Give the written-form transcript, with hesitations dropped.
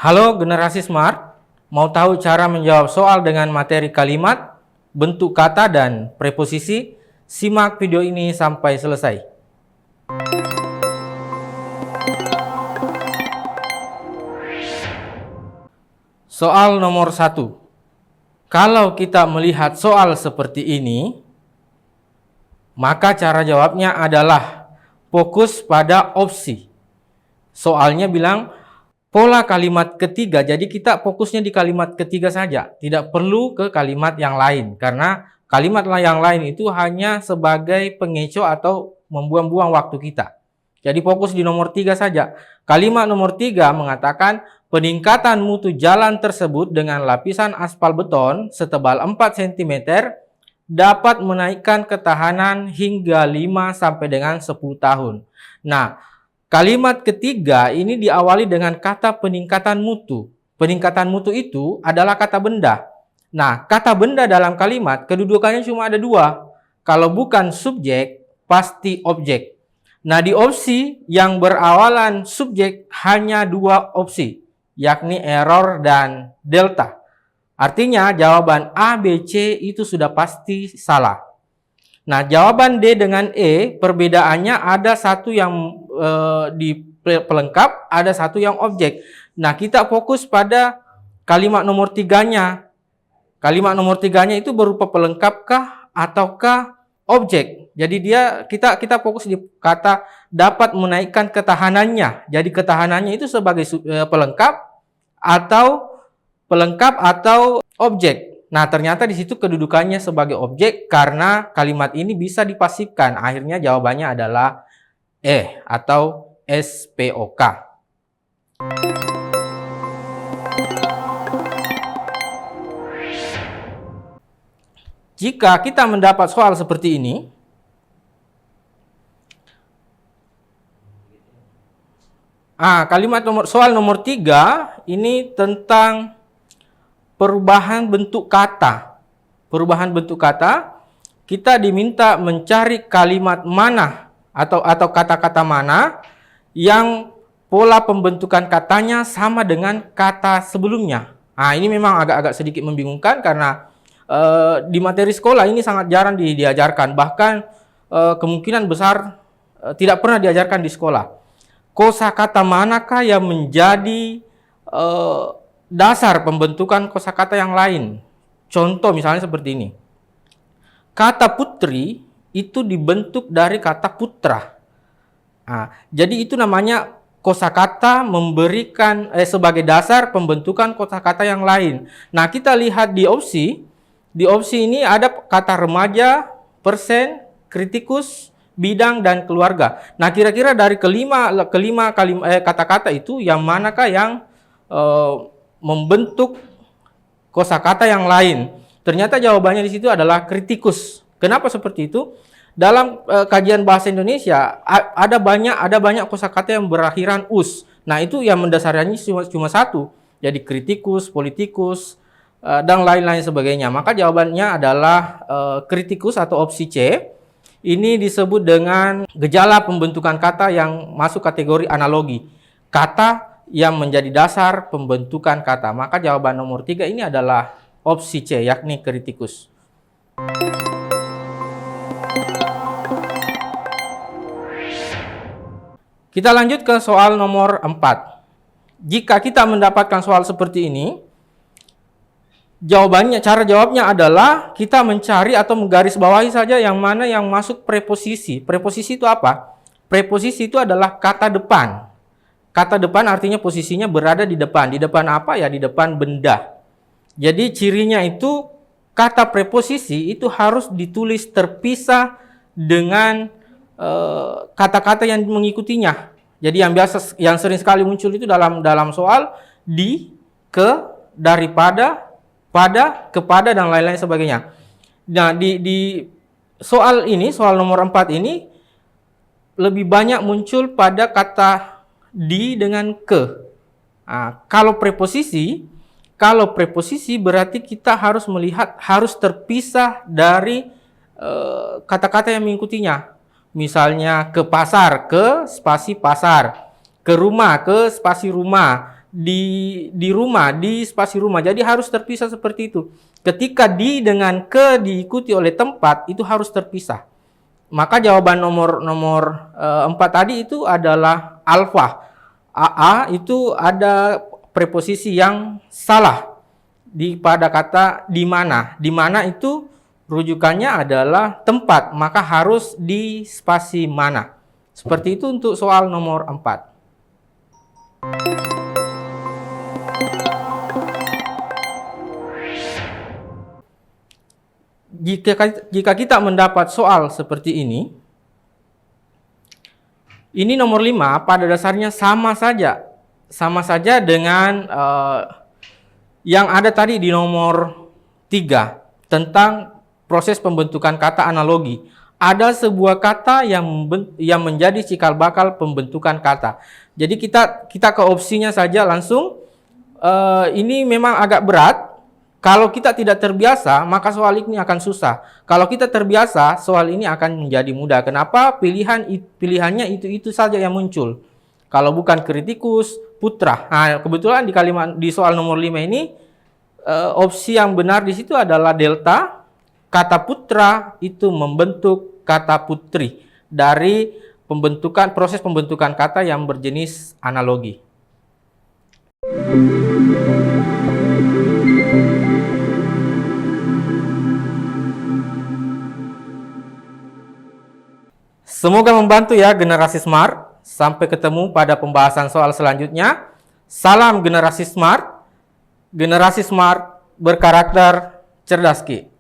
Halo generasi smart, mau tahu cara menjawab soal dengan materi kalimat, bentuk kata, dan preposisi? Simak video ini sampai selesai. Soal nomor 1. Kalau kita melihat soal seperti ini, maka cara jawabnya adalah fokus pada opsi. Soalnya bilang pola kalimat ketiga, jadi kita fokusnya di kalimat ketiga saja, tidak perlu ke kalimat yang lain, karena kalimat yang lain itu hanya sebagai pengecoh atau membuang-buang waktu kita. Jadi fokus di nomor 3 saja. Kalimat nomor 3 mengatakan peningkatan mutu jalan tersebut dengan lapisan aspal beton setebal 4 cm dapat menaikkan ketahanan hingga 5 sampai dengan 10 tahun. Nah, kalimat ketiga ini diawali dengan kata peningkatan mutu. Peningkatan mutu itu adalah kata benda. Nah, kata benda dalam kalimat kedudukannya cuma ada 2. Kalau bukan subjek, pasti objek. Nah, di opsi yang berawalan subjek hanya 2 opsi, yakni error dan delta. Artinya jawaban A, B, C itu sudah pasti salah. Nah, jawaban D dengan E perbedaannya ada satu yang di pelengkap, ada satu yang objek. Nah, kita fokus pada kalimat nomor 3-nya. Kalimat nomor 3-nya itu berupa pelengkap kah ataukah objek. Jadi kita fokus di kata dapat menaikkan ketahanannya. Jadi ketahanannya itu sebagai pelengkap atau objek. Nah, ternyata di situ kedudukannya sebagai objek karena kalimat ini bisa dipasifkan. Akhirnya jawabannya adalah E atau SPOK. Jika kita mendapat soal seperti ini, soal nomor 3 ini tentang perubahan bentuk kata. Perubahan bentuk kata, kita diminta mencari kalimat mana atau kata-kata mana yang pola pembentukan katanya sama dengan kata sebelumnya. Ini memang agak sedikit membingungkan karena di materi sekolah ini sangat jarang diajarkan. Bahkan kemungkinan besar tidak pernah diajarkan di sekolah. Kosakata manakah yang menjadi dasar pembentukan kosakata yang lain? Contoh misalnya seperti ini. Kata putri itu dibentuk dari kata putra. Jadi itu namanya kosakata memberikan sebagai dasar pembentukan kosakata yang lain. Nah, kita lihat di opsi. Di opsi ini ada kata remaja, persen, kritikus, bidang, dan keluarga. Nah, kira-kira dari kelima kata-kata itu yang manakah yang membentuk kosakata yang lain? Ternyata jawabannya di situ adalah kritikus. Kenapa seperti itu? Dalam kajian bahasa Indonesia ada banyak kosakata yang berakhiran us. Nah, itu yang mendasarinya cuma satu. Jadi kritikus, politikus, dan lain-lain sebagainya. Maka jawabannya adalah kritikus atau opsi C. Ini disebut dengan gejala pembentukan kata yang masuk kategori analogi. Kata yang menjadi dasar pembentukan kata. Maka jawaban nomor 3 ini adalah opsi C, yakni kritikus. Kita lanjut ke soal nomor 4. Jika kita mendapatkan soal seperti ini, cara jawabnya adalah kita mencari atau menggarisbawahi saja yang mana yang masuk preposisi. Preposisi itu apa? Preposisi itu adalah kata depan. Kata depan artinya posisinya berada di depan. Di depan apa? Ya di depan benda. Jadi cirinya itu kata preposisi itu harus ditulis terpisah dengan kata-kata yang mengikutinya. Jadi yang sering sekali muncul itu dalam soal di, ke, daripada, pada, kepada, dan lain-lain sebagainya. Nah, di soal ini, soal nomor 4 ini lebih banyak muncul pada kata di dengan ke. Kalau preposisi berarti kita harus melihat, harus terpisah dari kata-kata yang mengikutinya. Misalnya ke pasar, ke spasi pasar, ke rumah, ke spasi rumah, di rumah, di spasi rumah. Jadi harus terpisah seperti itu. Ketika di dengan ke diikuti oleh tempat, itu harus terpisah. Maka jawaban nomor 4 tadi itu adalah alfa. AA itu ada preposisi yang salah pada kata di mana. Di mana itu rujukannya adalah tempat, maka harus di spasi mana. Seperti itu untuk soal nomor 4. Jika kita mendapat soal seperti ini nomor 5 pada dasarnya sama saja dengan yang ada tadi di nomor 3 tentang proses pembentukan kata analogi. Ada sebuah kata yang menjadi cikal bakal pembentukan kata. Jadi kita ke opsinya saja langsung. Ini memang agak berat. Kalau kita tidak terbiasa, maka soal ini akan susah. Kalau kita terbiasa, soal ini akan menjadi mudah. Kenapa? Pilihannya itu saja yang muncul. Kalau bukan kritikus, putra. Nah, kebetulan di soal nomor 5 ini opsi yang benar di situ adalah delta. Kata putra itu membentuk kata putri dari proses pembentukan kata yang berjenis analogi. Semoga membantu ya generasi smart. Sampai ketemu pada pembahasan soal selanjutnya. Salam generasi smart. Generasi smart berkarakter cerdas Ki.